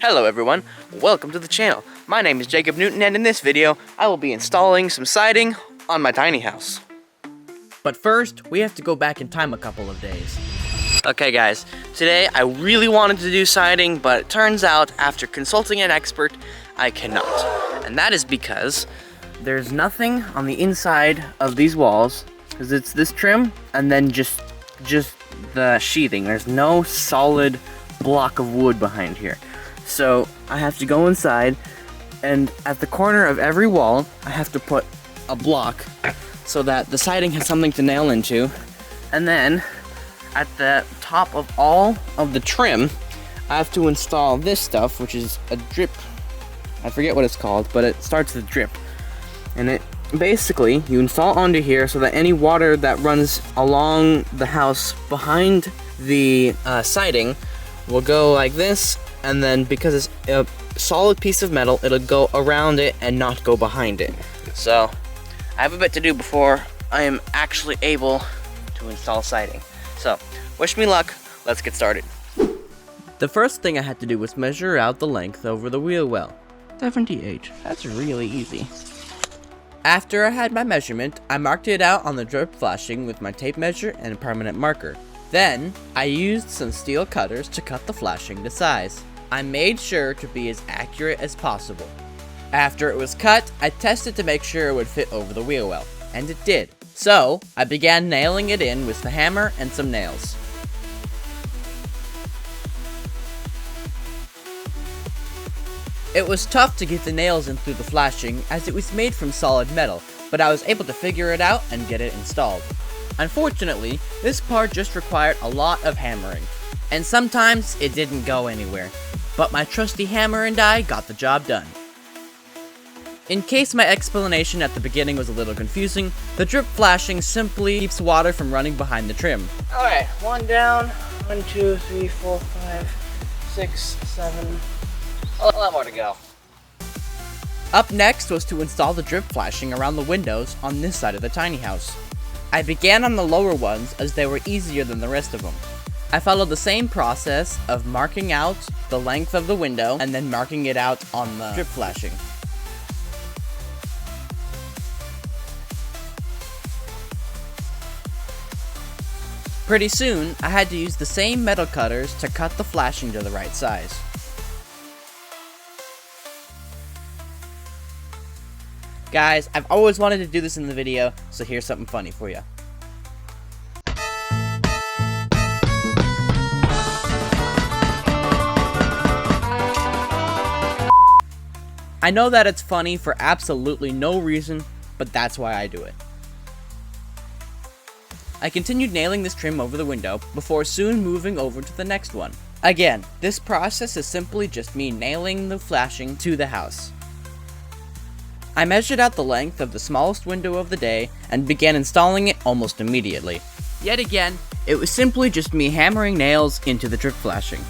Hello everyone, welcome to the channel. My name is Jacob Newton and in this video, I will be installing some siding on my tiny house. But first, we have to go back in time a couple of days. Okay guys, today I really wanted to do siding, but it turns out after consulting an expert, I cannot. And that is because there's nothing on the inside of these walls, because it's this trim and then just the sheathing. There's no solid block of wood behind here. So I have to go inside, and at the corner of every wall, I have to put a block so that the siding has something to nail into. And then at the top of all of the trim, I have to install this stuff, which is a drip. I forget what it's called, but it starts with drip. And it basically, you install onto here so that any water that runs along the house behind the siding will go like this, and then because it's a solid piece of metal, it'll go around it and not go behind it. So I have a bit to do before I am actually able to install siding. So wish me luck, let's get started. The first thing I had to do was measure out the length over the wheel well. 78, that's really easy. After I had my measurement, I marked it out on the drip flashing with my tape measure and a permanent marker. Then, I used some steel cutters to cut the flashing to size. I made sure to be as accurate as possible. After it was cut, I tested to make sure it would fit over the wheel well, and it did. So, I began nailing it in with the hammer and some nails. It was tough to get the nails in through the flashing as it was made from solid metal, but I was able to figure it out and get it installed. Unfortunately, this part just required a lot of hammering, and sometimes it didn't go anywhere, but my trusty hammer and I got the job done. In case my explanation at the beginning was a little confusing, the drip flashing simply keeps water from running behind the trim. Alright, one down, 1, 2, 3, 4, 5, 6, 7, a lot more to go. Up next was to install the drip flashing around the windows on this side of the tiny house. I began on the lower ones as they were easier than the rest of them. I followed the same process of marking out the length of the window and then marking it out on the drip flashing. Pretty soon, I had to use the same metal cutters to cut the flashing to the right size. Guys, I've always wanted to do this in the video, so here's something funny for you. I know that it's funny for absolutely no reason, but that's why I do it. I continued nailing this trim over the window before soon moving over to the next one. Again, this process is simply just me nailing the flashing to the house. I measured out the length of the smallest window of the day and began installing it almost immediately. Yet again, it was simply just me hammering nails into the drip flashing.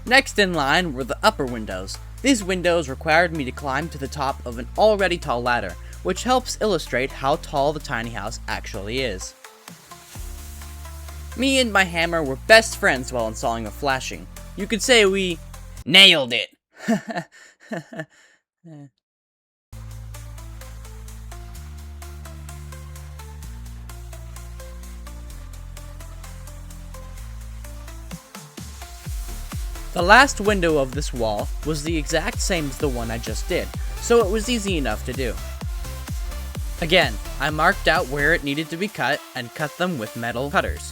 Next in line were the upper windows. These windows required me to climb to the top of an already tall ladder, which helps illustrate how tall the tiny house actually is. Me and my hammer were best friends while installing the flashing. You could say we nailed it. The last window of this wall was the exact same as the one I just did, so it was easy enough to do. Again, I marked out where it needed to be cut and cut them with metal cutters.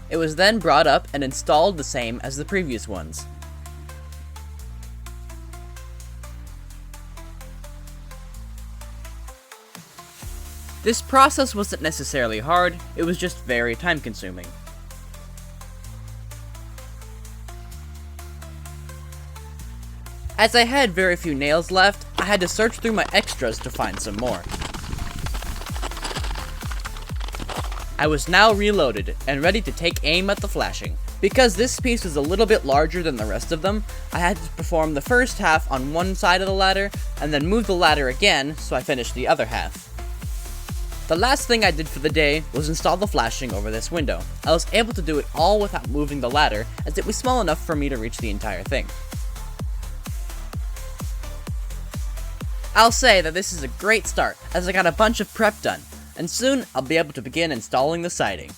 It was then brought up and installed the same as the previous ones. This process wasn't necessarily hard, it was just very time consuming. As I had very few nails left, I had to search through my extras to find some more. I was now reloaded and ready to take aim at the flashing. Because this piece was a little bit larger than the rest of them, I had to perform the first half on one side of the ladder, and then move the ladder again, so I finished the other half. The last thing I did for the day was install the flashing over this window. I was able to do it all without moving the ladder, as it was small enough for me to reach the entire thing. I'll say that this is a great start, as I got a bunch of prep done, and soon I'll be able to begin installing the siding.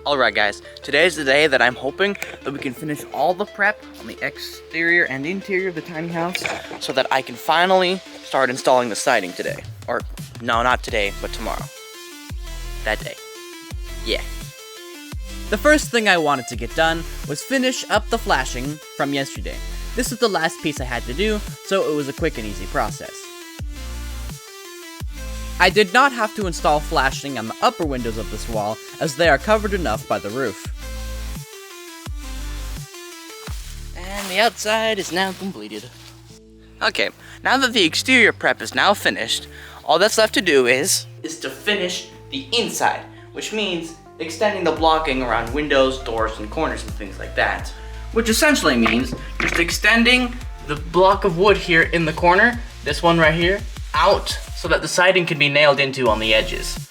Alright guys, today is the day that I'm hoping that we can finish all the prep on the exterior and interior of the tiny house so that I can finally start installing the siding today. Or, no, not today, but tomorrow. That day. Yeah. The first thing I wanted to get done was finish up the flashing from yesterday. This was the last piece I had to do, so it was a quick and easy process. I did not have to install flashing on the upper windows of this wall, as they are covered enough by the roof. And the outside is now completed. Okay, now that the exterior prep is now finished, all that's left to do is to finish the inside, which means extending the blocking around windows, doors, and corners and things like that. Which essentially means just extending the block of wood here in the corner, this one right here, out so that the siding can be nailed into on the edges.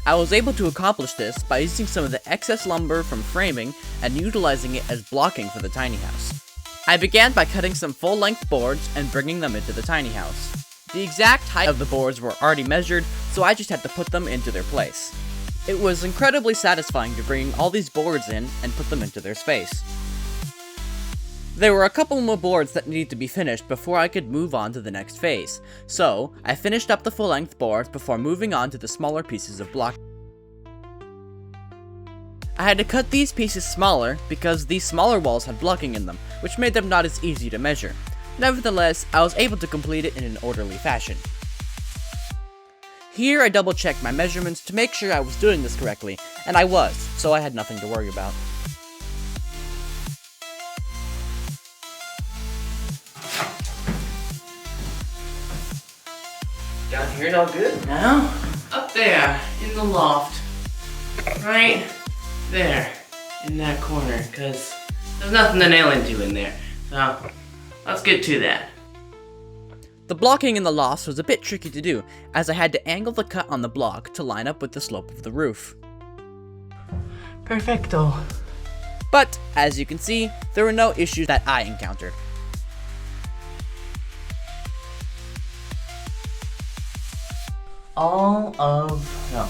I was able to accomplish this by using some of the excess lumber from framing and utilizing it as blocking for the tiny house. I began by cutting some full-length boards and bringing them into the tiny house. The exact height of the boards were already measured, so I just had to put them into their place. It was incredibly satisfying to bring all these boards in and put them into their space. There were a couple more boards that needed to be finished before I could move on to the next phase, so I finished up the full-length boards before moving on to the smaller pieces of block. I had to cut these pieces smaller because these smaller walls had blocking in them, which made them not as easy to measure. Nevertheless, I was able to complete it in an orderly fashion. Here I double-checked my measurements to make sure I was doing this correctly, and I was, so I had nothing to worry about. Down here, it's all good. Now, up there, in the loft, right there, in that corner, because there's nothing to nail into in there. So, let's get to that. The blocking in the loft was a bit tricky to do, as I had to angle the cut on the block to line up with the slope of the roof. Perfecto. But, as you can see, there were no issues that I encountered.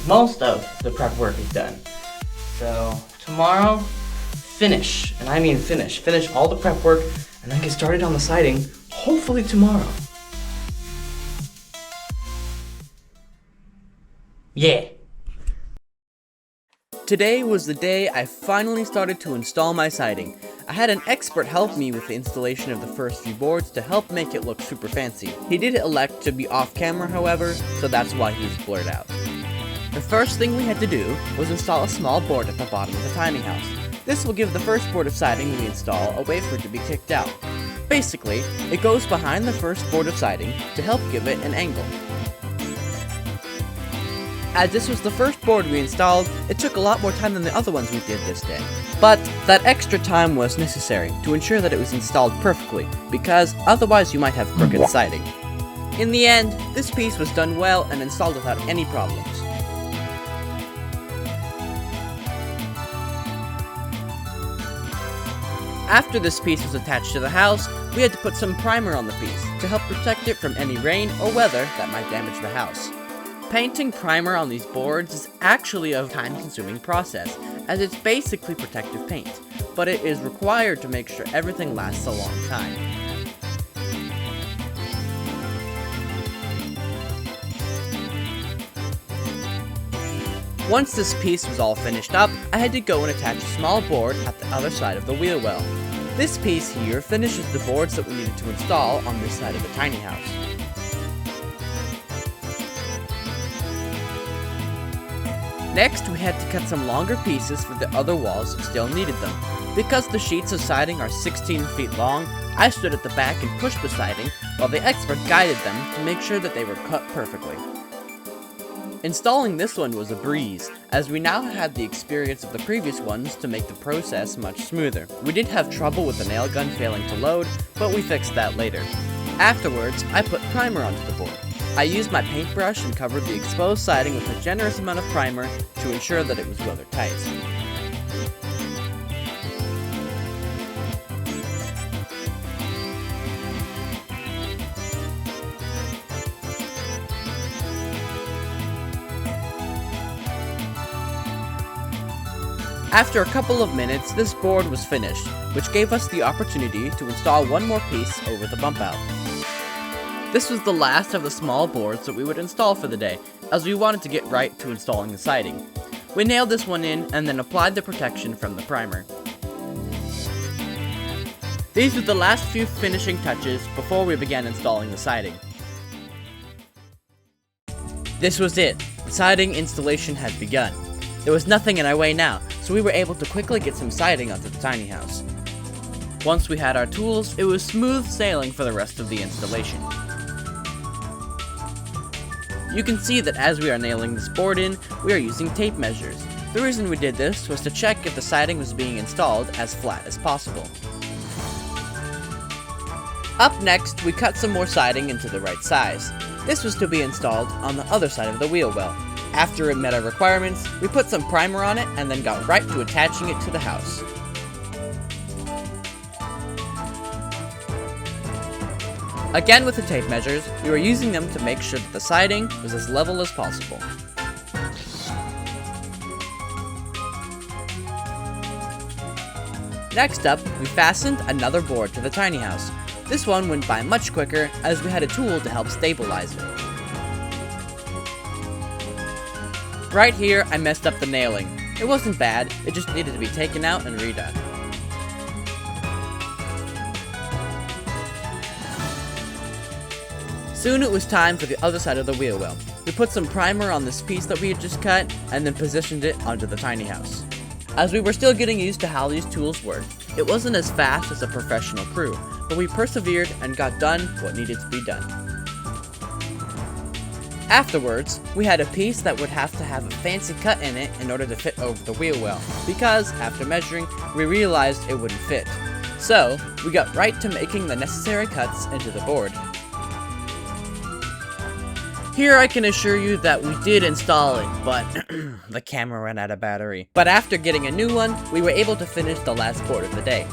Most of the prep work is done. So tomorrow, finish, and I mean finish all the prep work, and then get started on the siding, hopefully tomorrow. Yeah. Today was the day I finally started to install my siding. I had an expert help me with the installation of the first few boards to help make it look super fancy. He did elect to be off camera, however, so that's why he's blurred out. The first thing we had to do was install a small board at the bottom of the tiny house. This will give the first board of siding we install a way for it to be kicked out. Basically, it goes behind the first board of siding to help give it an angle. As this was the first board we installed, it took a lot more time than the other ones we did this day. But that extra time was necessary to ensure that it was installed perfectly, because otherwise you might have crooked siding. In the end, this piece was done well and installed without any problems. After this piece was attached to the house, we had to put some primer on the piece to help protect it from any rain or weather that might damage the house. Painting primer on these boards is actually a time-consuming process, as it's basically protective paint, but it is required to make sure everything lasts a long time. Once this piece was all finished up, I had to go and attach a small board at the other side of the wheel well. This piece here finishes the boards that we needed to install on this side of the tiny house. Next, we had to cut some longer pieces for the other walls that still needed them. Because the sheets of siding are 16 feet long, I stood at the back and pushed the siding, while the expert guided them to make sure that they were cut perfectly. Installing this one was a breeze, as we now had the experience of the previous ones to make the process much smoother. We did have trouble with the nail gun failing to load, but we fixed that later. Afterwards, I put primer onto the board. I used my paintbrush and covered the exposed siding with a generous amount of primer to ensure that it was weathertight. After a couple of minutes, this board was finished, which gave us the opportunity to install one more piece over the bump out. This was the last of the small boards that we would install for the day, as we wanted to get right to installing the siding. We nailed this one in and then applied the protection from the primer. These were the last few finishing touches before we began installing the siding. This was it. The siding installation had begun. There was nothing in our way now, so we were able to quickly get some siding onto the tiny house. Once we had our tools, it was smooth sailing for the rest of the installation. You can see that as we are nailing this board in, we are using tape measures. The reason we did this was to check if the siding was being installed as flat as possible. Up next, we cut some more siding into the right size. This was to be installed on the other side of the wheel well. After it met our requirements, we put some primer on it and then got right to attaching it to the house. Again with the tape measures, we were using them to make sure that the siding was as level as possible. Next up, we fastened another board to the tiny house. This one went by much quicker as we had a tool to help stabilize it. Right here, I messed up the nailing. It wasn't bad, it just needed to be taken out and redone. Soon it was time for the other side of the wheel well. We put some primer on this piece that we had just cut, and then positioned it onto the tiny house. As we were still getting used to how these tools worked, it wasn't as fast as a professional crew, but we persevered and got done what needed to be done. Afterwards, we had a piece that would have to have a fancy cut in it in order to fit over the wheel well, because, after measuring, we realized it wouldn't fit. So, we got right to making the necessary cuts into the board. Here I can assure you that we did install it, but the camera ran out of battery. But after getting a new one, we were able to finish the last board of the day.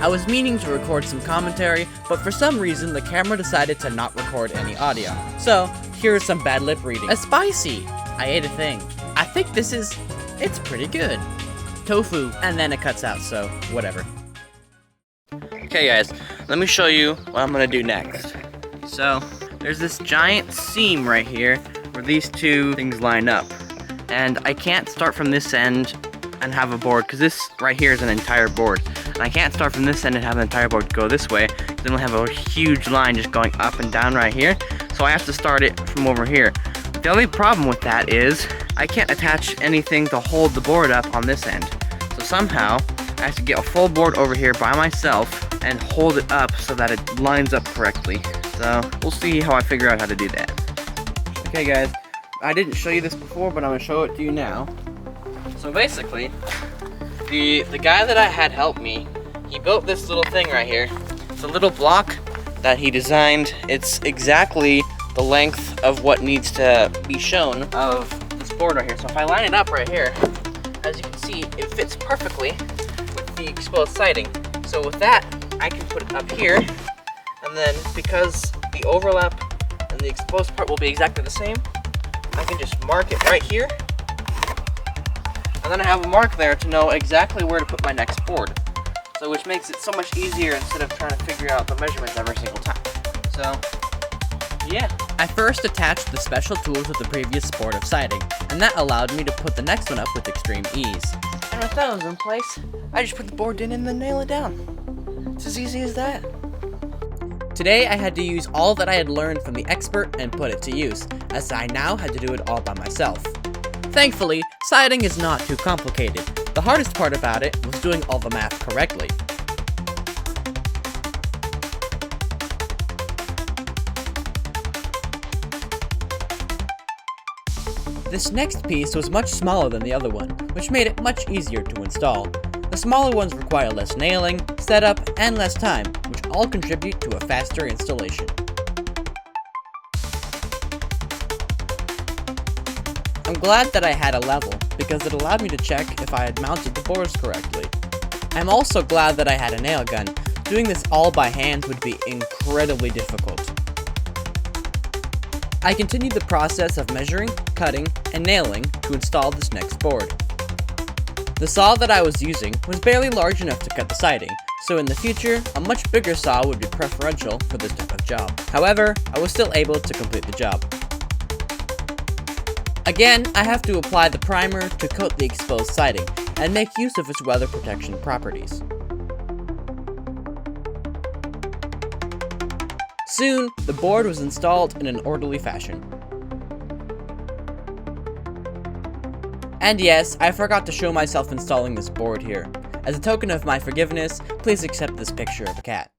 I was meaning to record some commentary, but for some reason the camera decided to not record any audio. So, here's some bad lip reading. A spicy! I ate a thing. I think it's pretty good. Tofu, and then it cuts out, so whatever. Okay guys, let me show you what I'm gonna do next. So, there's this giant seam right here where these two things line up. And I can't start from this end and have a board, because this right here is an entire board. And I can't start from this end and have an entire board go this way, then we'll have a huge line just going up and down right here. So I have to start it from over here. The only problem with that is I can't attach anything to hold the board up on this end. So somehow I have to get a full board over here by myself and hold it up so that it lines up correctly. So we'll see how I figure out how to do that. Okay guys, I didn't show you this before, but I'm gonna show it to you now. So basically, the guy that I had help me, he built this little thing right here. It's a little block that he designed. It's exactly the length of what needs to be shown of this board right here. So if I line it up right here, as you can see, it fits perfectly with the exposed siding. So with that, I can put it up here, and then because the overlap and the exposed part will be exactly the same, I can just mark it right here, and then I have a mark there to know exactly where to put my next board. So which makes it so much easier instead of trying to figure out the measurements every single time. So, yeah. I first attached the special tools with the previous board of siding, and that allowed me to put the next one up with extreme ease. And with that was in place, I just put the board in and then nail it down. It's as easy as that. Today I had to use all that I had learned from the expert and put it to use, as I now had to do it all by myself. Thankfully, siding is not too complicated. The hardest part about it was doing all the math correctly. This next piece was much smaller than the other one, which made it much easier to install. The smaller ones require less nailing, setup, and less time, which all contribute to a faster installation. I'm glad that I had a level, because it allowed me to check if I had mounted the boards correctly. I'm also glad that I had a nail gun. Doing this all by hand would be incredibly difficult. I continued the process of measuring, cutting, and nailing to install this next board. The saw that I was using was barely large enough to cut the siding, so in the future, a much bigger saw would be preferential for this type of job. However, I was still able to complete the job. Again, I have to apply the primer to coat the exposed siding, and make use of its weather protection properties. Soon, the board was installed in an orderly fashion. And yes, I forgot to show myself installing this board here. As a token of my forgiveness, please accept this picture of a cat.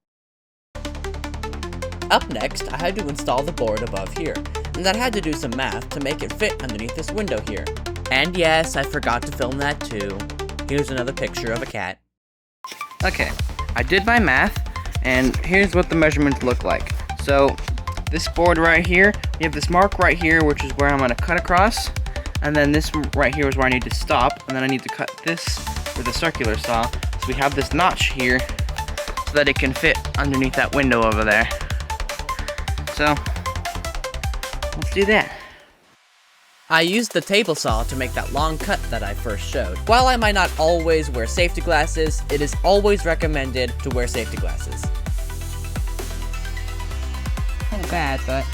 Up next, I had to install the board above here, and I had to do some math to make it fit underneath this window here. And yes, I forgot to film that too. Here's another picture of a cat. Okay, I did my math, and here's what the measurements look like. So, this board right here, you have this mark right here, which is where I'm going to cut across, and then this right here is where I need to stop, and then I need to cut this with a circular saw. So we have this notch here, so that it can fit underneath that window over there. So, let's do that. I used the table saw to make that long cut that I first showed. While I might not always wear safety glasses, it is always recommended to wear safety glasses. Not bad, but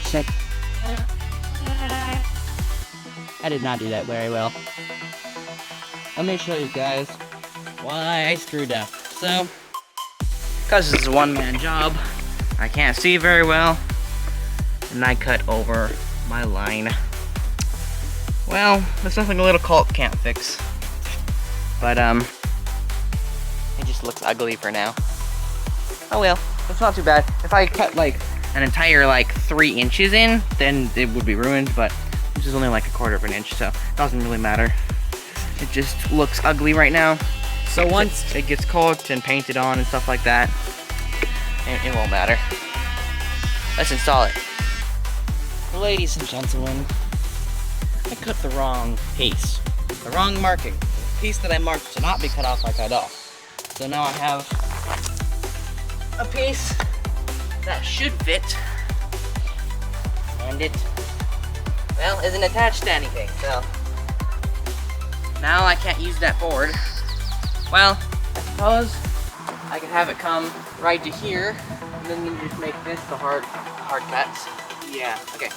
sick. I did not do that very well. Let me show you guys why I screwed up. So, because it's a one-man job, I can't see very well, and I cut over my line. Well, there's nothing a little caulk can't fix. But, it just looks ugly for now. Oh well, it's not too bad. If I cut like an entire 3 inches in, then it would be ruined, but this is only like 1/4 of an inch, so it doesn't really matter. It just looks ugly right now. So once it gets caulked and painted on and stuff like that, it won't matter. Let's install it. Ladies and gentlemen, I cut the wrong piece. The wrong marking. The piece that I marked to not be cut off, I cut off. So now I have a piece that should fit, and it, well, isn't attached to anything, so now I can't use that board. Well, I suppose I could have it come right to here, and then you just make this the hard cuts. Yeah, okay,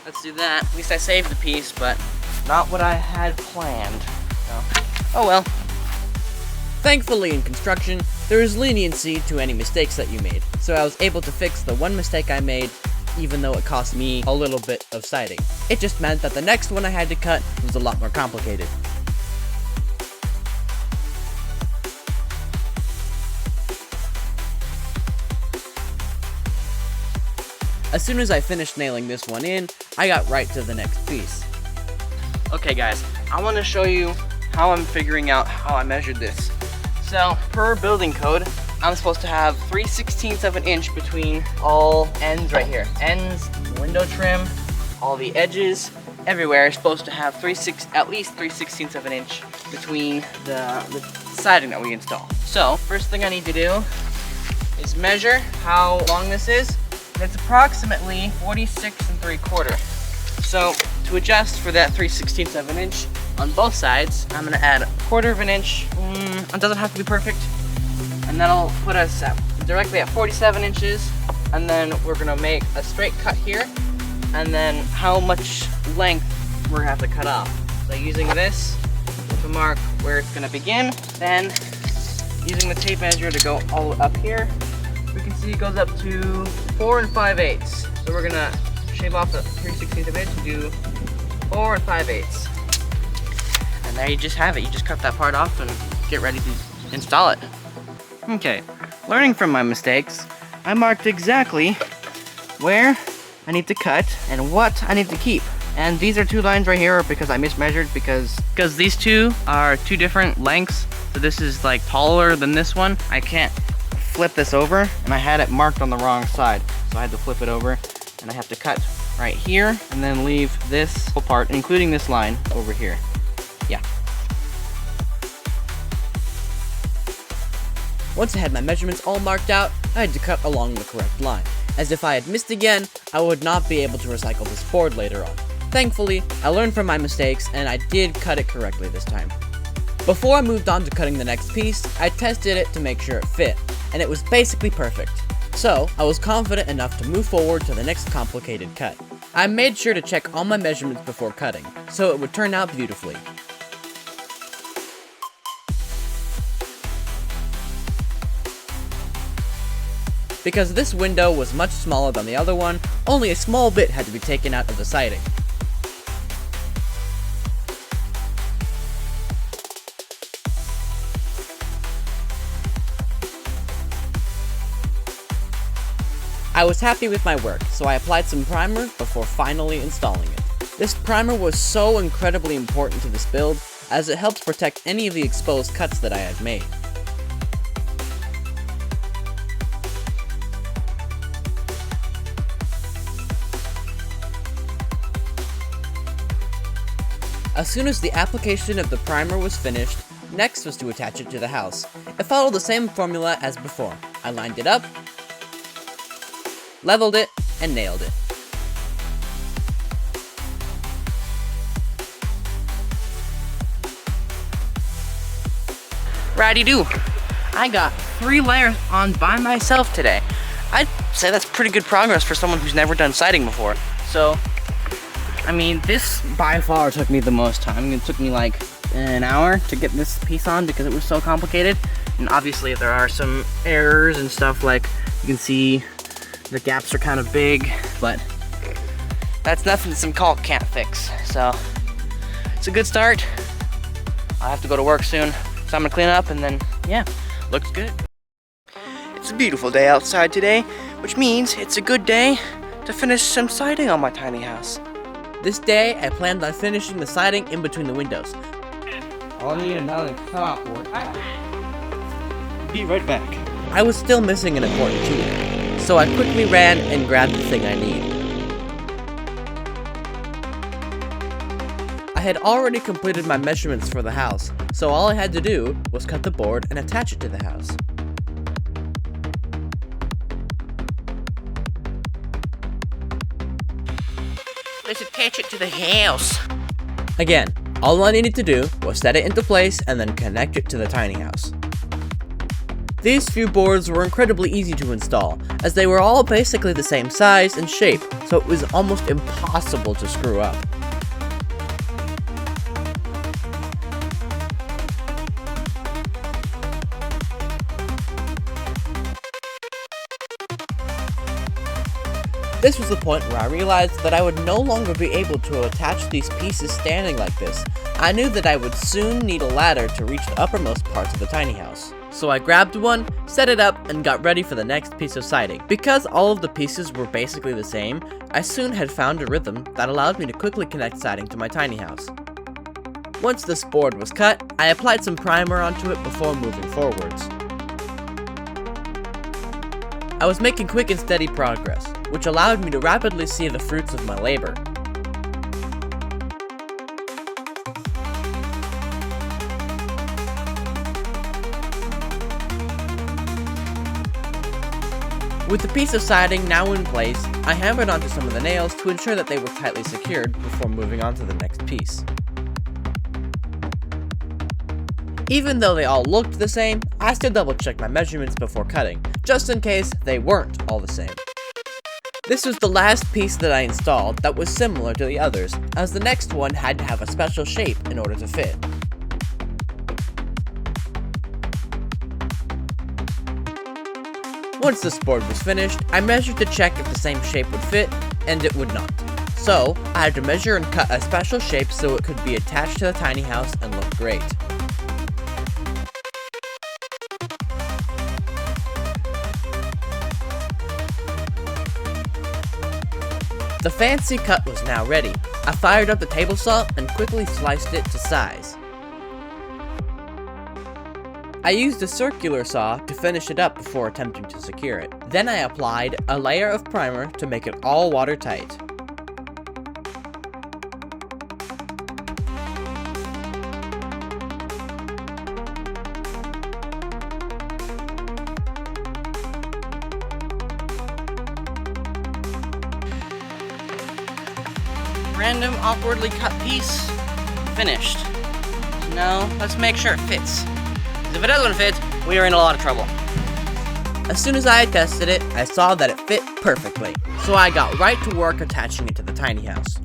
let's do that. At least I saved the piece, but not what I had planned. So, oh well. Thankfully in construction, there is leniency to any mistakes that you made, so I was able to fix the one mistake I made, even though it cost me a little bit of siding. It just meant that the next one I had to cut was a lot more complicated. As soon as I finished nailing this one in, I got right to the next piece. Okay guys, I want to show you how I'm figuring out how I measured this. So, per building code, I'm supposed to have 3/16 of an inch between all ends right here. Ends, window trim, all the edges, everywhere is supposed to have at least 3/16 of an inch between the siding that we install. So, first thing I need to do is measure how long this is. And it's approximately 46 3/4. So, to adjust for that 3/16 of an inch on both sides, I'm gonna add 1/4 of an inch. It doesn't have to be perfect. And that'll put us directly at 47 inches. And then we're gonna make a straight cut here. And then how much length we're gonna have to cut off. So using this to mark where it's gonna begin. Then using the tape measure to go all up here. We can see it goes up to 4 5/8. So we're gonna shave off the 3/16 of an inch and do 4 5/8. And there you just have it. You just cut that part off and get ready to install it. Okay, learning from my mistakes, I marked exactly where I need to cut and what I need to keep. And these are 2 lines right here because I mismeasured because these 2 are 2 different lengths. So this is like taller than this one. I can't flip this over, and I had it marked on the wrong side. So I had to flip it over, and I have to cut right here and then leave this whole part, including this line over here. Yeah. Once I had my measurements all marked out, I had to cut along the correct line, as if I had missed again, I would not be able to recycle this board later on. Thankfully, I learned from my mistakes and I did cut it correctly this time. Before I moved on to cutting the next piece, I tested it to make sure it fit, and it was basically perfect. So, I was confident enough to move forward to the next complicated cut. I made sure to check all my measurements before cutting, so it would turn out beautifully. Because this window was much smaller than the other one, only a small bit had to be taken out of the siding. I was happy with my work, so I applied some primer before finally installing it. This primer was so incredibly important to this build, as it helps protect any of the exposed cuts that I had made. As soon as the application of the primer was finished, next was to attach it to the house. It followed the same formula as before. I lined it up, leveled it, and nailed it. Ratty-doo. I got 3 layers on by myself today. I'd say that's pretty good progress for someone who's never done siding before. So, I mean, this by far took me the most time. It took me like an hour to get this piece on because it was so complicated. And obviously there are some errors and stuff, like you can see the gaps are kind of big, but that's nothing some caulk can't fix. So it's a good start. I'll have to go to work soon, so I'm gonna clean up and then, yeah, looks good. It's a beautiful day outside today, which means it's a good day to finish some siding on my tiny house. This day, I planned on finishing the siding in between the windows. I'll need another chalkboard. Be right back. I was still missing an important tool, so I quickly ran and grabbed the thing I need. I had already completed my measurements for the house, so all I had to do was cut the board and attach it to the house. Let's attach it to the house. Again, all I needed to do was set it into place and then connect it to the tiny house. These few boards were incredibly easy to install, as they were all basically the same size and shape, so it was almost impossible to screw up. This was the point where I realized that I would no longer be able to attach these pieces standing like this. I knew that I would soon need a ladder to reach the uppermost parts of the tiny house. So I grabbed one, set it up, and got ready for the next piece of siding. Because all of the pieces were basically the same, I soon had found a rhythm that allowed me to quickly connect siding to my tiny house. Once this board was cut, I applied some primer onto it before moving forwards. I was making quick and steady progress, which allowed me to rapidly see the fruits of my labor. With the piece of siding now in place, I hammered onto some of the nails to ensure that they were tightly secured before moving on to the next piece. Even though they all looked the same, I still double-checked my measurements before cutting, just in case they weren't all the same. This was the last piece that I installed that was similar to the others, as the next one had to have a special shape in order to fit. Once this board was finished, I measured to check if the same shape would fit, and it would not. So, I had to measure and cut a special shape so it could be attached to the tiny house and look great. The fancy cut was now ready. I fired up the table saw and quickly sliced it to size. I used a circular saw to finish it up before attempting to secure it. Then I applied a layer of primer to make it all watertight. Random awkwardly cut piece, finished. Now let's make sure it fits. 'Cause if it doesn't fit, we are in a lot of trouble. As soon as I had tested it, I saw that it fit perfectly, so I got right to work attaching it to the tiny house.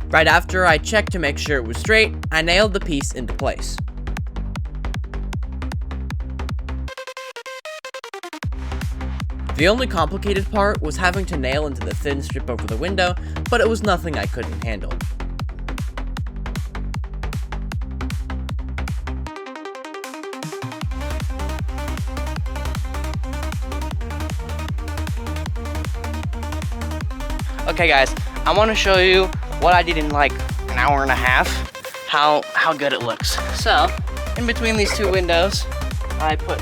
Right after I checked to make sure it was straight, I nailed the piece into place. The only complicated part was having to nail into the thin strip over the window, but it was nothing I couldn't handle. Okay guys, I want to show you what I did in like an hour and a half, how good it looks. So, in between these two windows, I put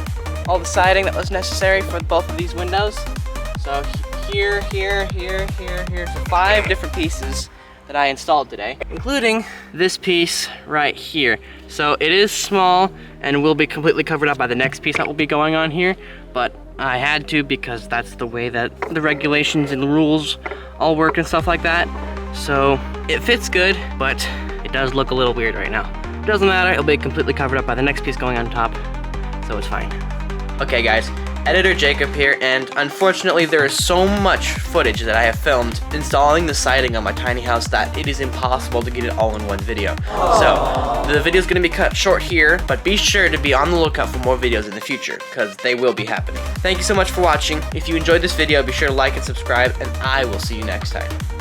all the siding that was necessary for both of these windows. So here, so 5 different pieces that I installed today, including this piece right here. So it is small and will be completely covered up by the next piece that will be going on here, but I had to because that's the way that the regulations and the rules all work and stuff like that. So it fits good, but it does look a little weird right now. It doesn't matter, it'll be completely covered up by the next piece going on top, so it's fine. Okay guys, editor Jacob here, and unfortunately there is so much footage that I have filmed installing the siding on my tiny house that it is impossible to get it all in one video. So the video is going to be cut short here, but be sure to be on the lookout for more videos in the future, because they will be happening. Thank you so much for watching. If you enjoyed this video, be sure to like and subscribe, and I will see you next time.